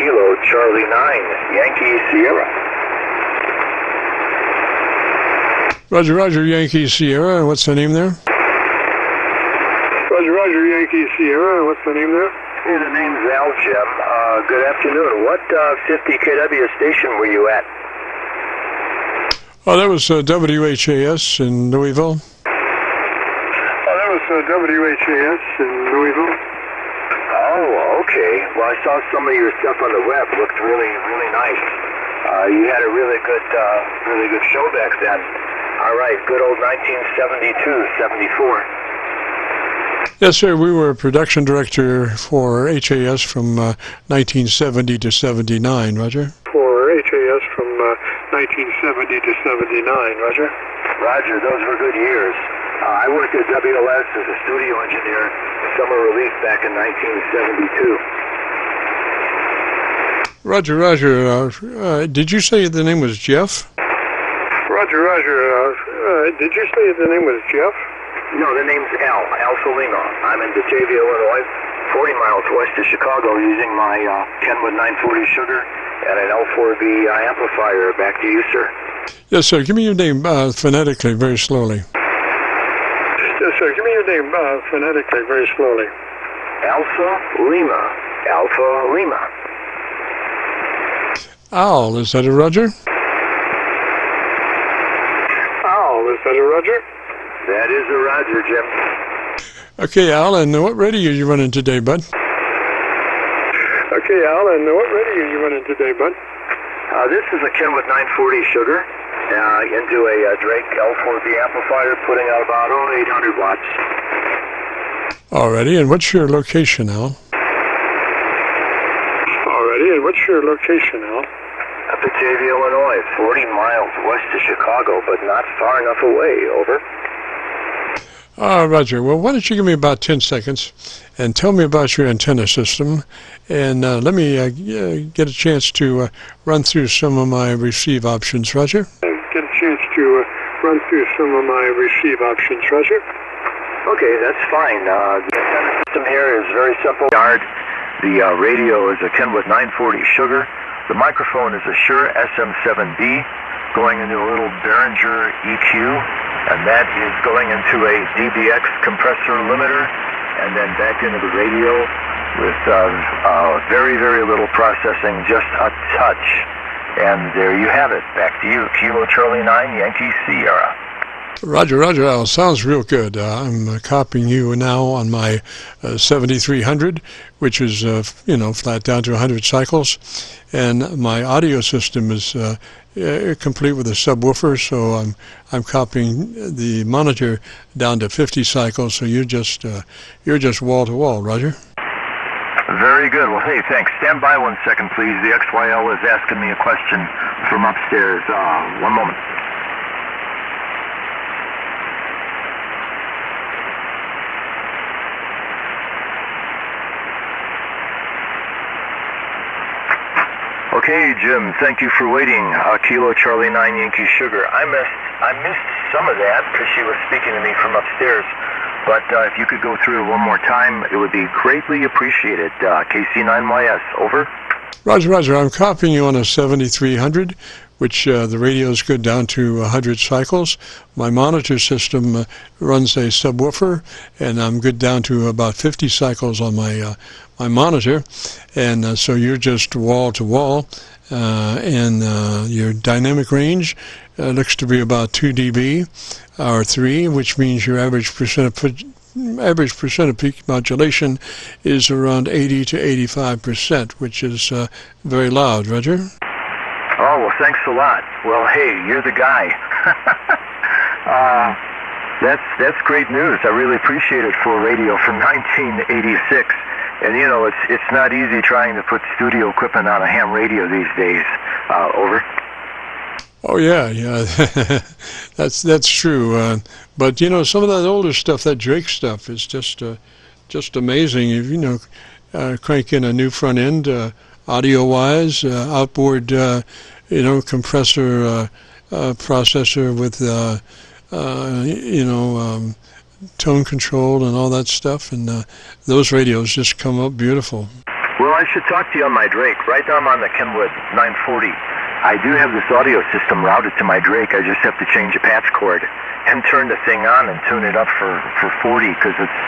Kilo Charlie 9 Yankee Sierra. Roger, Roger, Yankee Sierra. And what's the name there? Roger, Roger, Yankee Sierra. And what's the name there? Hey, the name's Al, Jim. Good afternoon. What 50 kW station were you at? Oh, that was WHAS in Louisville. WHAS in Louisville. Oh, okay. Well, I saw some of your stuff on the web. Looked really, really nice. You had a really good show back then. All right, good old 1972, 74. Yes, sir. We were production director for HAS from 1970 to 79, Roger. For HAS from 1970 to 79, Roger. Roger, those were good years. I worked at WLS as a studio engineer, summer relief back in 1972. Roger, Roger. Did you say the name was Jeff? Roger, Roger. Did you say the name was Jeff? No, the name's Al Solino. I'm in Batavia, Illinois, 40 miles west of Chicago, using my Kenwood 940 sugar and an L4B amplifier. Back to you, sir. Yes, sir. Give me your name phonetically, very slowly. Yes, sir. Give me your name phonetically, very slowly. Alpha Lima. Alpha Lima. Al, is that a Roger? Al, is that a Roger? That is a Roger, Jim. Okay, Al, and what radio are you running today, bud? Okay, Al, and what radio are you running today, bud? This is a Kenwood 940 sugar into a Drake L4B amplifier, putting out about 800 watts. Alrighty, and what's your location, Al? Alrighty, and what's your location, Al? Batavia, Illinois, 40 miles west of Chicago, but not far enough away. Over. Roger. Well, why don't you give me about 10 seconds and tell me about your antenna system, and let me get a chance to run through some of my receive options, Roger? Get a chance to run through some of my receive options, Roger? Okay, that's fine. The antenna system here is very simple. The radio is a Kenwood 940 sugar. The microphone is a Shure SM7B going into a little Behringer EQ, and that is going into a DBX compressor limiter, and then back into the radio with very, very little processing, just a touch. And there you have it. Back to you, Kilo Charlie 9 Yankee Sierra. Roger, Roger, Al. Sounds real good. I'm copying you now on my 7300, which is, flat down to 100 cycles. And my audio system is complete with a subwoofer, so I'm copying the monitor down to 50 cycles. So you're just wall to wall, Roger. Very good. Well, hey, thanks. Stand by 1 second, please. The XYL is asking me a question from upstairs. 1 moment. Okay, Jim, thank you for waiting. Kilo Charlie 9 Yankee Sugar. I missed some of that because she was speaking to me from upstairs. But if you could go through it one more time, it would be greatly appreciated. KC9YS, over. Roger, Roger. I'm copying you on a 7300, which the radios go down to 100 cycles. My monitor system runs a subwoofer, and I'm good down to about 50 cycles on my my monitor. And so you're just wall to wall, and your dynamic range looks to be about 2 dB or 3, which means your average percent of peak modulation is around 80 to 85%, which is very loud, Roger. Oh, well, thanks a lot. Well, hey, you're the guy. That's great news. I really appreciate it for radio from 1986. And, you know, it's not easy trying to put studio equipment on a ham radio these days. Over. Oh, yeah. That's true. But, you know, some of that older stuff, that Drake stuff, is just amazing. If, crank in a new front end, audio-wise, outboard, compressor processor with, tone control and all that stuff, and those radios just come up beautiful. Well, I should talk to you on my Drake. Right now I'm on the Kenwood 940. I do have this audio system routed to my Drake. I just have to change a patch cord and turn the thing on and tune it up for 40, because it's,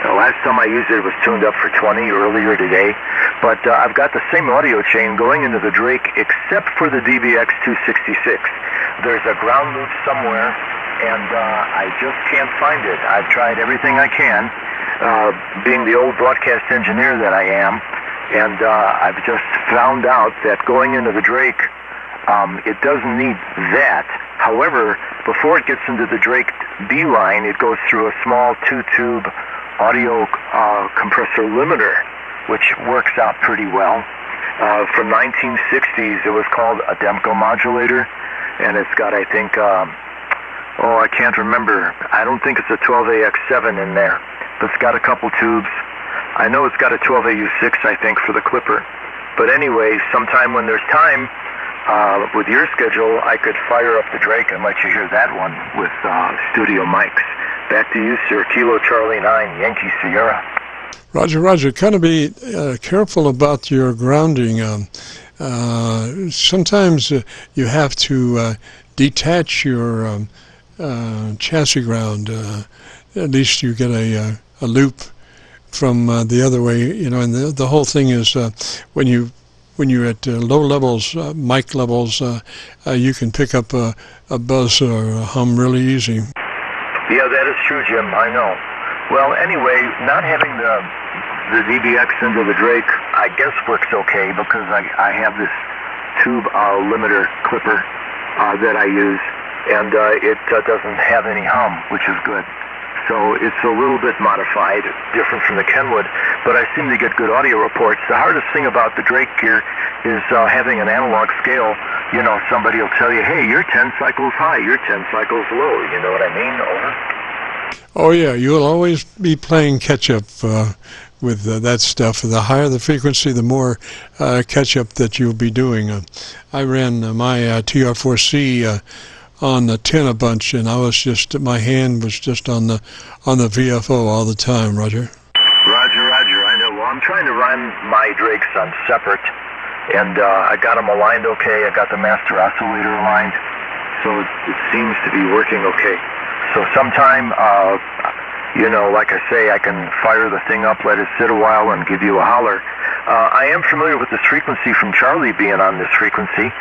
the last time I used it, it was tuned up for 20 earlier today. But I've got the same audio chain going into the Drake except for the DBX266. There's a ground loop somewhere, and I just can't find it. I've tried everything I can, being the old broadcast engineer that I am. And I've just found out that going into the Drake, it doesn't need that. However, before it gets into the Drake B line, it goes through a small 2-tube audio compressor limiter, which works out pretty well. From 1960s, it was called a Demko modulator, and it's got, I think, I can't remember. I don't think it's a 12AX7 in there, but it's got a couple tubes. I know it's got a 12AU6, I think, for the clipper. But anyway, sometime when there's time, with your schedule, I could fire up the Drake and let you hear that one with studio mics. Back to you, sir. Kilo Charlie 9, Yankee Sierra. Roger, Roger. Kind of be careful about your grounding. Sometimes you have to detach your chassis ground. At least you get a loop from the other way, you know, and the whole thing is when you're at low levels, mic levels, you can pick up a buzz or a hum really easy. Yeah, that is true, Jim. I know. Well, anyway, not having the DBX into the Drake, I guess works okay, because I have this tube limiter clipper that I use, and it doesn't have any hum, which is good. So it's a little bit modified, different from the Kenwood, but I seem to get good audio reports. The hardest thing about the Drake gear is having an analog scale. You know, somebody will tell you, hey, you're 10 cycles high, you're 10 cycles low. You know what I mean? Over. Oh, yeah, you'll always be playing catch-up with that stuff. The higher the frequency, the more catch-up that you'll be doing. I ran my TR4C on the 10 a bunch, and my hand was just on the VFO all the time, Roger. Roger, I know. Well, I'm trying to run my Drakes on separate, and I got them aligned okay. I got the master oscillator aligned, so it seems to be working okay. So sometime, you know, like I say, I can fire the thing up, let it sit a while, and give you a holler. I am familiar with this frequency from Charlie being on this frequency,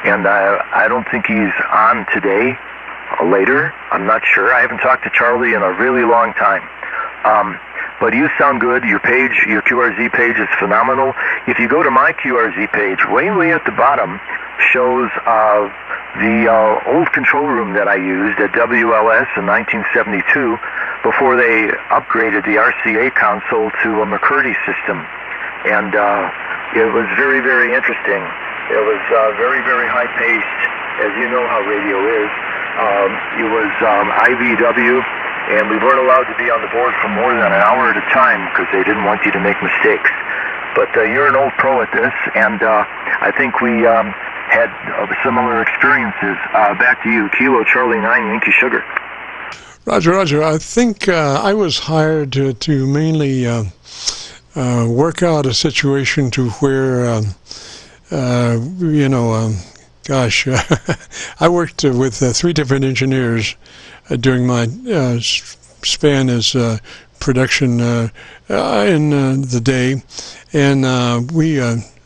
and I don't think he's on today or later. I'm not sure. I haven't talked to Charlie in a really long time. But you sound good. Your page, your QRZ page is phenomenal. If you go to my QRZ page, way at the bottom shows the old control room that I used at WLS in 1972 before they upgraded the RCA console to a McCurdy system. And it was very, very interesting. It was very high-paced, as you know how radio is. It was IVW, and we weren't allowed to be on the board for more than an hour at a time because they didn't want you to make mistakes. But you're an old pro at this, and I think we had similar experiences. Back to you, Kilo Charlie 9, Yankee Sugar. Roger. I think I was hired to mainly work out a situation to where, I worked with 3 different engineers during my span as production in the day, and we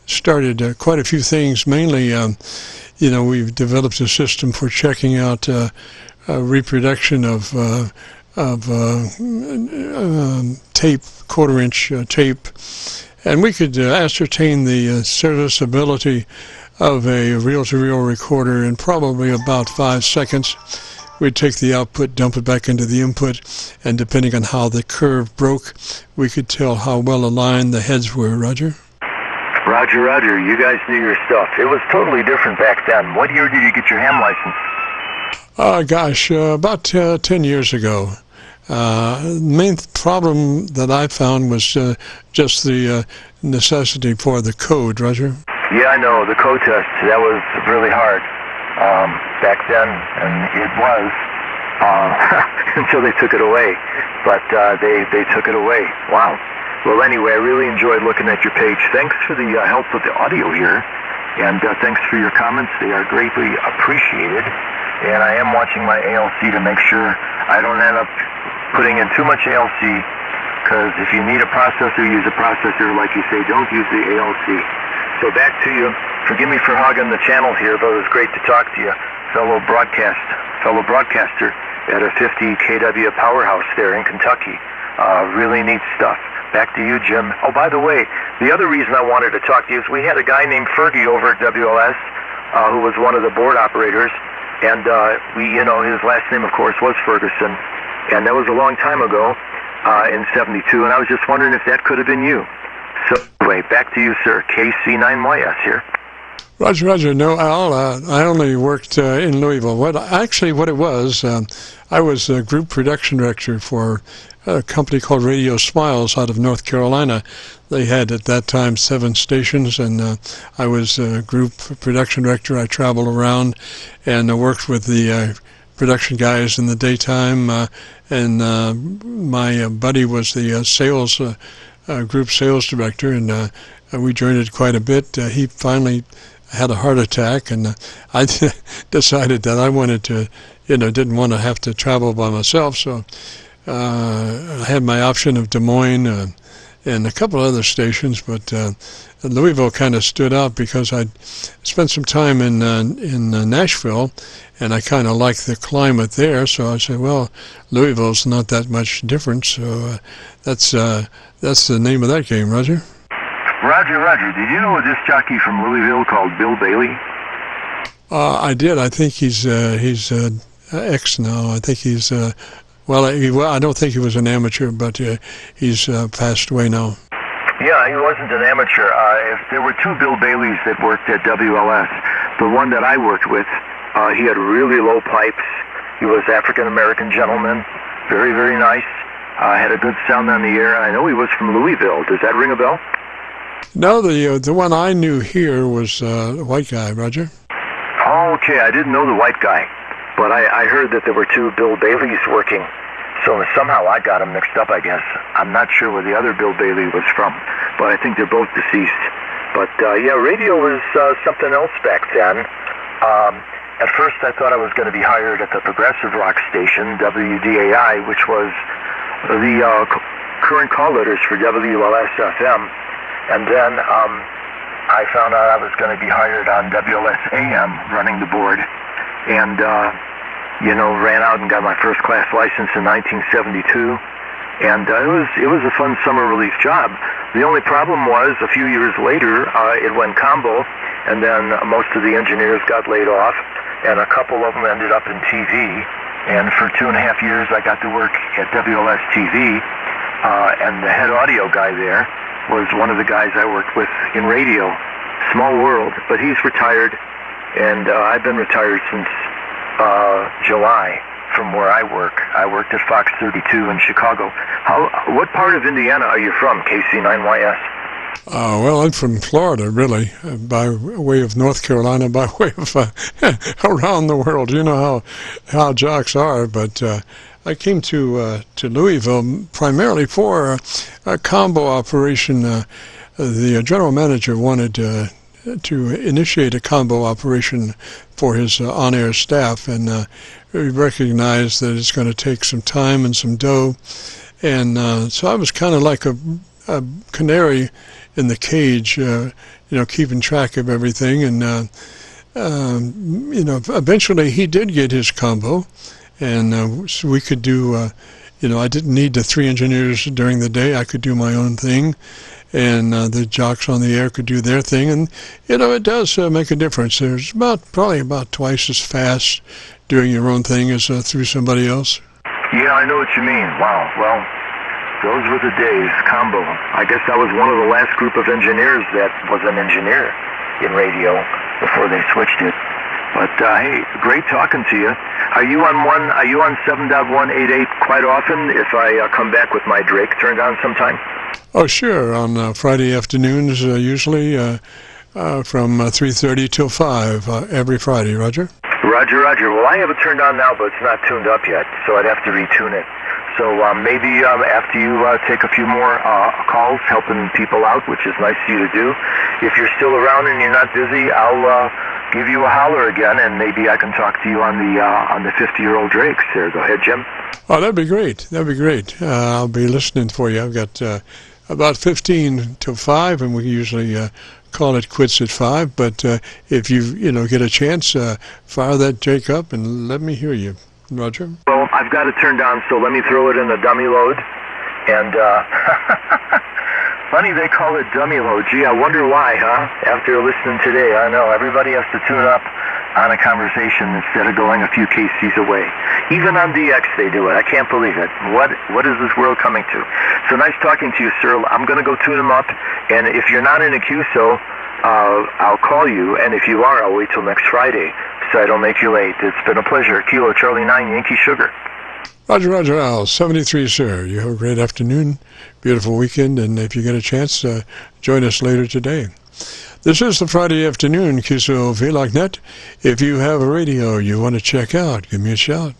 started quite a few things. Mainly, we've developed a system for checking out reproduction of tape, quarter-inch tape, and we could ascertain the serviceability of a reel-to-reel recorder in probably about 5 seconds. We'd take the output, dump it back into the input, and depending on how the curve broke, we could tell how well aligned the heads were. Roger? Roger. You guys knew your stuff. It was totally different back then. What year did you get your ham license? About 10 years ago. The main problem that I found was just the necessity for the code, Roger. Yeah, I know, the code test, that was really hard back then, and it was until they took it away. But they took it away. Wow. Well, anyway, I really enjoyed looking at your page. Thanks for the help with the audio here, and thanks for your comments. They are greatly appreciated. And I am watching my ALC to make sure I don't end up putting in too much ALC, because if you need a processor, use a processor. Like you say, don't use the ALC. So back to you. Forgive me for hogging the channel here, but it was great to talk to you, fellow broadcaster at a 50 kW powerhouse there in Kentucky. Really neat stuff. Back to you, Jim. Oh, by the way, the other reason I wanted to talk to you is we had a guy named Fergie over at WLS who was one of the board operators, and his last name, of course, was Ferguson, and that was a long time ago in '72, and I was just wondering if that could have been you. So anyway, back to you, sir. KC9YS here. Roger. No, Al, I only worked in Louisville. What it was, I was a group production director for a company called Radio Smiles out of North Carolina. They had at that time 7 stations, and I was a group production director. I traveled around and worked with the production guys in the daytime, and my buddy was the group sales director, and we joined quite a bit. He finally had a heart attack, and I decided that I wanted to, didn't want to have to travel by myself, so I had my option of Des Moines and a couple other stations, but Louisville kind of stood out because I'd spent some time in Nashville, and I kind of liked the climate there, so I said, well, Louisville's not that much different, so that's the name of that game, Roger. Roger. Did you know a disc jockey from Louisville called Bill Bailey? I did. I think he's ex now. I think he's I don't think he was an amateur, but he's passed away now. Yeah, he wasn't an amateur. If there were 2 Bill Baileys that worked at WLS, the one that I worked with, he had really low pipes. He was African-American gentleman, very, very nice. Had a good sound on the air. I know he was from Louisville. Does that ring a bell? No, the one I knew here was a white guy, Roger. Oh, okay. I didn't know the white guy, but I heard that there were 2 Bill Baileys working, so somehow I got them mixed up, I guess. I'm not sure where the other Bill Bailey was from, but I think they're both deceased. But radio was something else back then. At first I thought I was going to be hired at the progressive rock station, WDAI, which was the current call letters for WLS-FM. And then I found out I was going to be hired on WLS-AM, running the board, and ran out and got my first class license in 1972. And it was a fun summer relief job. The only problem was a few years later it went combo, and then most of the engineers got laid off, and a couple of them ended up in TV. And for 2.5 years I got to work at WLS TV, and the head audio guy there was one of the guys I worked with in radio. Small world, but he's retired, and I've been retired since July from where I work. I worked at Fox 32 in Chicago. What part of Indiana are you from, KC9YS? Well, I'm from Florida, really, by way of North Carolina, by way of around the world. You know how jocks are, but I came to Louisville primarily for a combo operation. The general manager wanted to initiate a combo operation for his on-air staff, and we recognized that it's going to take some time and some dough, and so I was kind of like a canary in the cage, keeping track of everything, and eventually he did get his combo, and so we could do, I didn't need the 3 engineers during the day. I could do my own thing, and the jocks on the air could do their thing, and it does make a difference. There's probably about twice as fast doing your own thing as through somebody else. Yeah, I know what you mean. Wow. Well, those were the days. Combo. I guess I was one of the last group of engineers that was an engineer in radio before they switched it. But hey, great talking to you. Are you on 7.188 quite often? If I come back with my Drake turned on sometime? Oh, sure. On Friday afternoons, usually from 3:30 till 5 every Friday. Roger. Roger. Well, I have it turned on now, but it's not tuned up yet, so I'd have to retune it. So maybe after you take a few more calls helping people out, which is nice of you to do, if you're still around and you're not busy, I'll give you a holler again, and maybe I can talk to you on the 50-year-old Drakes there. Go ahead, Jim. Oh, that'd be great. That'd be great. I'll be listening for you. I've got about 15 to 5, and we usually call it quits at 5. But if you get a chance, fire that Drake up and let me hear you, Roger. Well, I've got it turned on, so let me throw it in the dummy load. And funny they call it dummy load. Gee, I wonder why, huh? After listening today, I know everybody has to tune up on a conversation instead of going a few KCs away. Even on DX they do it. I can't believe it. What is this world coming to? So nice talking to you, sir. I'm going to go tune them up, and if you're not in a QSO, I'll call you, and if you are, I'll wait till next Friday so I don't make you late. It's been a pleasure. Kilo Charlie 9 Yankee Sugar. Roger, Roger, Al, 73, sir. You have a great afternoon, beautiful weekend, and if you get a chance, join us later today. This is the Friday afternoon Qso-Vlog net. If you have a radio you want to check out, give me a shout.